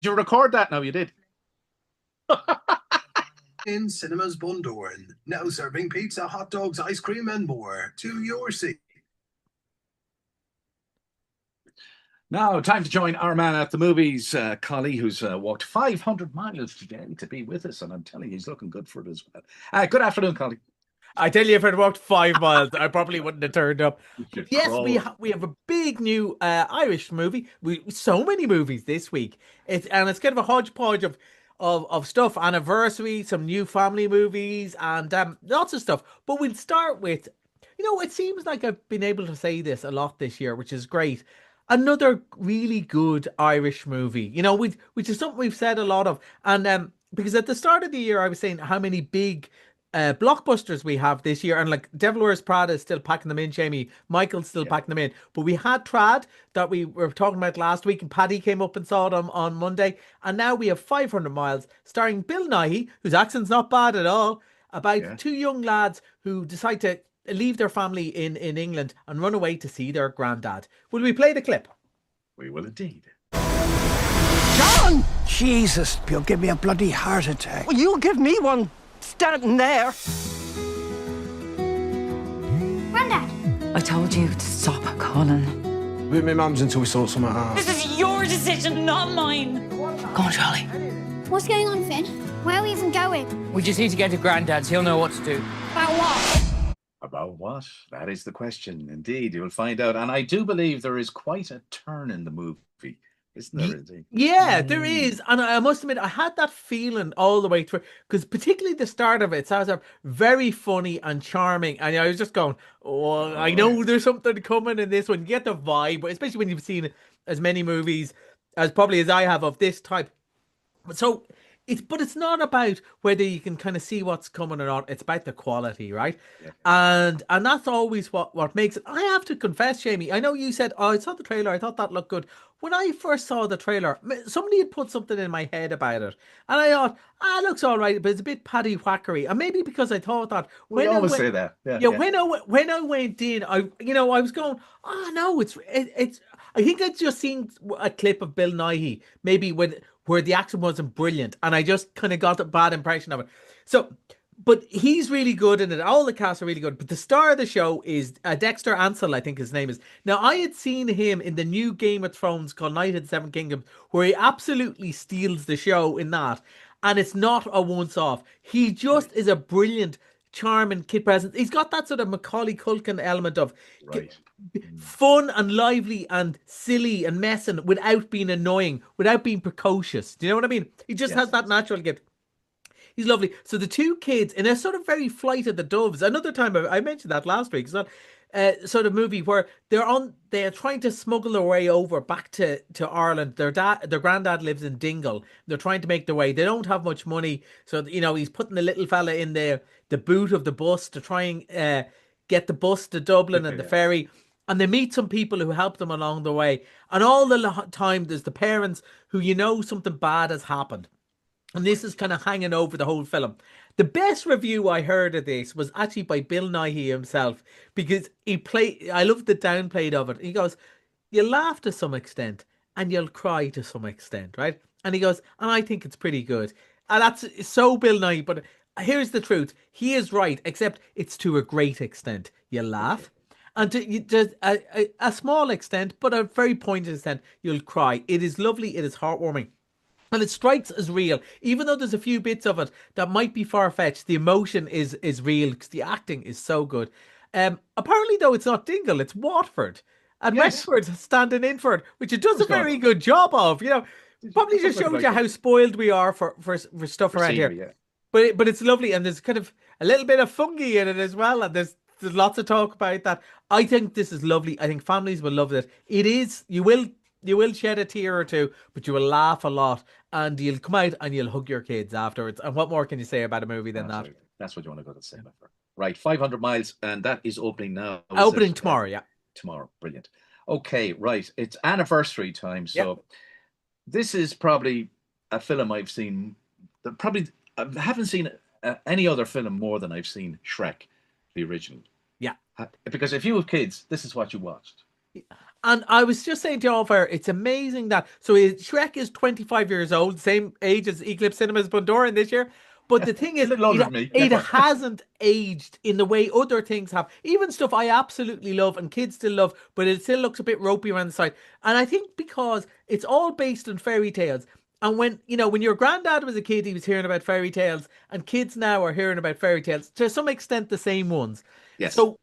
Did you record that? No, you did. In cinemas Bundoran, now serving pizza, hot dogs, ice cream, and more to your seat. Now, time to join our man at the movies, Collie, who's walked 500 miles today to be with us, and I'm telling you, he's looking good for it as well. Good afternoon, Collie. I tell you, if I'd walked 5 miles, I probably wouldn't have turned up. You Yes, we crawl. we have a big new Irish movie. We so many movies this week. It's kind of a hodgepodge of stuff. Anniversary, some new family movies, and lots of stuff. But we'll start with, it seems like I've been able to say this a lot this year, which is great. Another really good Irish movie. Which is something we've said a lot of, and because at the start of the year I was saying how many big blockbusters we have this year, and like Devil Wears Prada is still packing them in. Jamie Michael's still Yeah. packing them in, but we had Trad that we were talking about last week, and Paddy came up and saw it on Monday, and now we have 500 Miles, starring Bill Nighy, whose accent's not bad at all, about Yeah, two young lads who decide to leave their family in England and run away to see their granddad. Will we play the clip? we will indeed. John! Jesus, you'll give me a bloody heart attack. Well, you'll give me one standing there. Grandad! I told you to stop calling. With my mum's until we sort something out. This is your decision, not mine. Go on, Charlie. What's going on, Finn? Where are we even going? We just need to get to Grandad's. He'll know what to do. About what? About what? That is the question. Indeed, you'll find out. And I do believe there is quite a turn in the movie, isn't there? Indeed? Yeah, there is. And I must admit, I had that feeling all the way through, because particularly the start of it sounds very funny and charming. And I was just going, oh, I know there's something coming in this one. You get the vibe, especially when you've seen as many movies as probably as I have of this type. So it's not about whether you can kind of see what's coming or not. It's about the quality, right? Yeah. And that's always what makes it. I have to confess, Jamie, I know you said, oh, I saw the trailer, I thought that looked good. When I first saw the trailer, somebody had put something in my head about it, and I thought, it looks all right, but it's a bit paddy whackery. And maybe because I thought that We always say that. Yeah, yeah, yeah. when I went in, I was going, oh no, it's. I think I'd just seen a clip of Bill Nighy, maybe where the accent wasn't brilliant, and I just kind of got a bad impression of it. So, but he's really good in it. All the cast are really good. But the star of the show is Dexter Ansel, I think his name is. Now, I had seen him in the new Game of Thrones called Night of the Seven Kingdoms, where he absolutely steals the show in that. And it's not a once-off. He just is a brilliant, charming kid presence. He's got that sort of Macaulay Culkin element of Right. fun and lively and silly and messing without being annoying, without being precocious. Do you know what I mean? He just Yes. has that natural gift. He's lovely. So the two kids in a sort of very Flight of the Doves. Another time I mentioned that last week. It's not sort of movie where they're trying to smuggle their way over back to Ireland. Their granddad lives in Dingle. They're trying to make their way. They don't have much money, so he's putting the little fella in the boot of the bus to try and get the bus to Dublin and the Yeah. ferry. And they meet some people who help them along the way. And all the time, there's the parents who something bad has happened. And this is kind of hanging over the whole film. The best review I heard of this was actually by Bill Nighy himself, because I love the downplayed of it. He goes, you'll laugh to some extent and you'll cry to some extent, right? And he goes, and I think it's pretty good. And that's so Bill Nighy, but here's the truth. He is right, except it's to a great extent. You laugh. And to a small extent, but a very pointed extent, you'll cry. It is lovely. It is heartwarming. And it strikes as real, even though there's a few bits of it that might be far-fetched. The emotion is real because the acting is so good. Apparently, though, it's not Dingle, it's Watford. And Yes. Wexford standing in for it, which it does a Who's gone? very good job of. Probably just Something shows like you how that. spoiled we are for stuff For around here. Seamie, yeah. But it's lovely, and there's kind of a little bit of fungi in it as well, and there's lots of talk about that. I think this is lovely. I think families will love it. It is. You will shed a tear or two, but you will laugh a lot, and you'll come out and you'll hug your kids afterwards. And what more can you say about a movie than that? Absolutely. That's what you want to go to the cinema for. Right, 500 Miles, and that is opening now. Is Opening it? tomorrow, yeah. Tomorrow, brilliant. Okay, right, it's anniversary time, so Yep. this is probably a film I've seen. I haven't seen any other film more than I've seen Shrek, the original. Yeah. Because if you have kids, this is what you watched. And I was just saying to Oliver, it's amazing that Shrek is 25 years old, same age as Eclipse Cinemas Bundoran this year. But the thing A is, little older than me. it hasn't aged in the way other things have. Even stuff I absolutely love and kids still love, but it still looks a bit ropey around the side. And I think because it's all based on fairy tales. And when your granddad was a kid, he was hearing about fairy tales, and kids now are hearing about fairy tales to some extent the same ones. Yes. So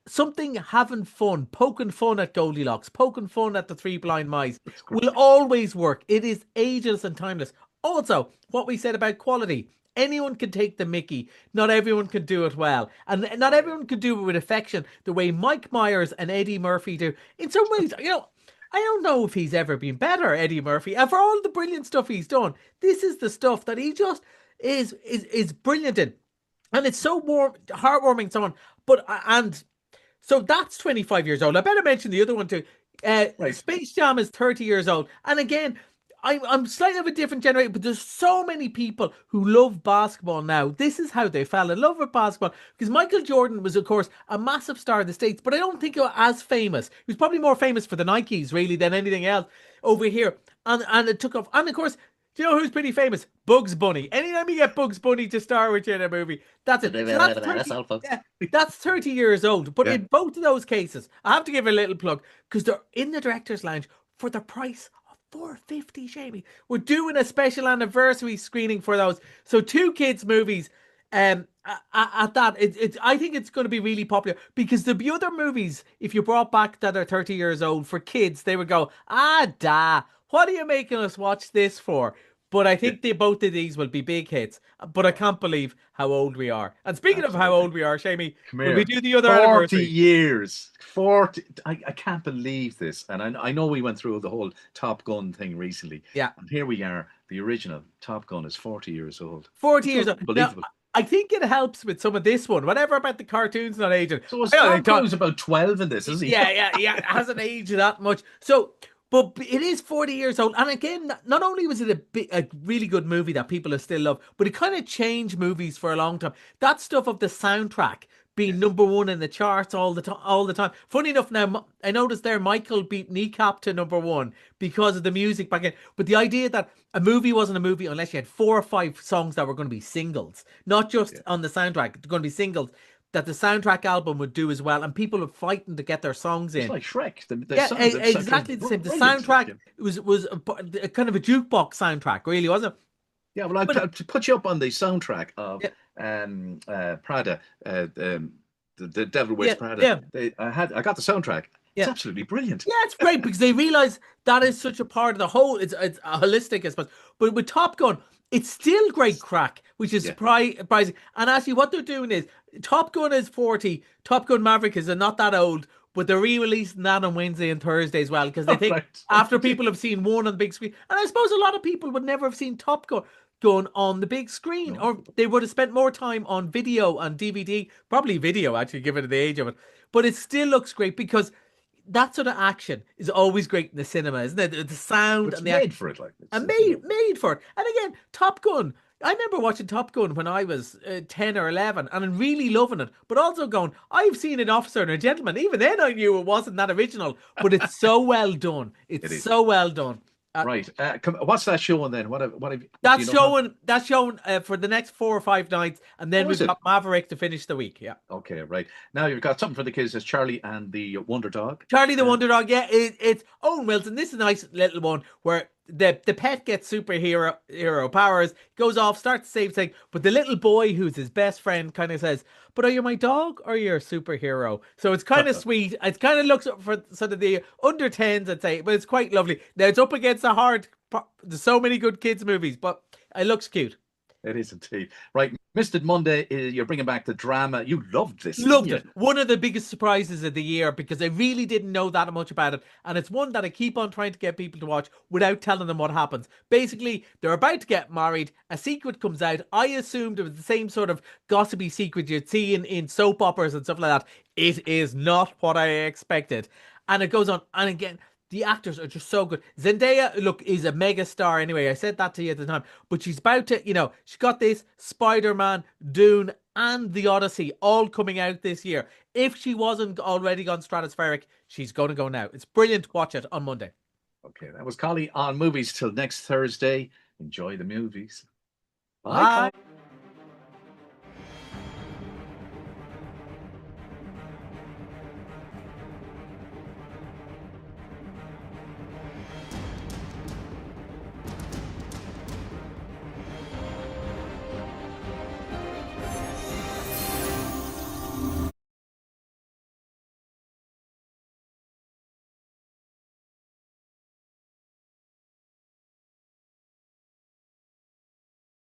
something having fun, poking fun at Goldilocks, poking fun at the Three Blind Mice will always work. It is ageless and timeless. Also, what we said about quality. Anyone can take the mickey. Not everyone can do it well. And not everyone can do it with affection the way Mike Myers and Eddie Murphy do. In some ways, I don't know if he's ever been better, Eddie Murphy. And for all the brilliant stuff he's done, this is the stuff that he just is brilliant in. And it's so heartwarming, someone. So that's 25 years old. I better mention the other one too. Right. Space Jam is 30 years old. And again, I'm slightly of a different generation, but there's so many people who love basketball now. This is how they fell in love with basketball. Because Michael Jordan was, of course, a massive star in the States, but I don't think he was as famous. He was probably more famous for the Nikes, really, than anything else over here. And it took off. And of course, do you know who's pretty famous? Bugs Bunny. Anytime you get Bugs Bunny to star with you in a movie, that's it. So that's 30 years old. But in both of those cases, I have to give a little plug because they're in the director's lounge for the price of $4.50, Seamie. We're doing a special anniversary screening for those. So 2 kids' movies. At that, I think it's going to be really popular because there'll be other movies if you brought back that are 30 years old for kids. They would go, what are you making us watch this for? But I think both of these will be big hits. But I can't believe how old we are. And speaking of how old we are, Seamie, will we do the other 40 anniversary? years. 40. I can't believe this. And I know we went through the whole Top Gun thing recently. Yeah. And here we are. The original Top Gun is 40 years old. 40 years old. Unbelievable. Now, I think it helps with some of this one. Whatever about the cartoons not aging. So Tom Cruise about 12 in this, isn't he? Yeah. It hasn't aged that much. So, but it is 40 years old. And again, not only was it a really good movie that people still love, but it kind of changed movies for a long time. That stuff of the soundtrack being number one in the charts all the time. Funny enough, now I noticed there Michael beat Kneecap to number one because of the music back in. But the idea that a movie wasn't a movie unless you had 4 or 5 songs that were going to be singles, not just on the soundtrack, they're going to be singles. That the soundtrack album would do as well, and people were fighting to get their songs in. It's like Shrek. Exactly the same. The soundtrack was a kind of a jukebox soundtrack, really, wasn't it? Yeah, well, I'll put you up on the soundtrack of Prada, the Devil Wears Prada. I got the soundtrack. It's absolutely brilliant. Yeah, it's great because they realise that is such a part of the whole. It's a holistic, I suppose. But with Top Gun, it's still great crack, which is surprising. And actually, what they're doing is Top Gun is 40. Top Gun Maverick is not that old, but they're re-releasing that on Wednesday and Thursday as well because they think after people have seen one on the big screen, and I suppose a lot of people would never have seen Top Gun on the big screen, or they would have spent more time on video and DVD, probably video actually, given the age of it. But it still looks great because that sort of action is always great in the cinema, isn't it? The sound and the made for it, like made for it. And again, Top Gun. I remember watching Top Gun when I was 10 or 11 and really loving it, but also going, I've seen An Officer and a Gentleman. Even then I knew it wasn't that original, but it's so well done. It's so well done. Right. What's that showing then? What have that's showing for the next 4 or 5 nights, and then we've got Maverick to finish the week. Yeah. Okay, right. Now you've got something for the kids. It's Charlie and the Wonder Dog. Charlie the Wonder Dog. Yeah, it's Owen Wilson. This is a nice little one where the pet gets superhero powers, goes off, starts to save things, but the little boy who's his best friend kind of says, "But are you my dog or your superhero?" So it's kind of sweet. It kind of looks up for sort of the under 10s, I'd say, but it's quite lovely. Now it's up against there's so many good kids movies, but it looks cute. It is indeed. Right, Mr. Monday, you're bringing back the drama. You loved this. Loved it. One of the biggest surprises of the year because I really didn't know that much about it. And it's one that I keep on trying to get people to watch without telling them what happens. Basically, they're about to get married. A secret comes out. I assumed it was the same sort of gossipy secret you'd see in soap operas and stuff like that. It is not what I expected. And it goes on. And again, The actors are just so good. Zendaya, look, is a mega star anyway. I said that to you at the time. But she's about to, she got this, Spider-Man, Dune, and The Odyssey all coming out this year. If she wasn't already gone stratospheric, she's going to go now. It's brilliant. Watch it on Monday. Okay, that was Collie on Movies. Till next Thursday. Enjoy the movies. Bye. Collie.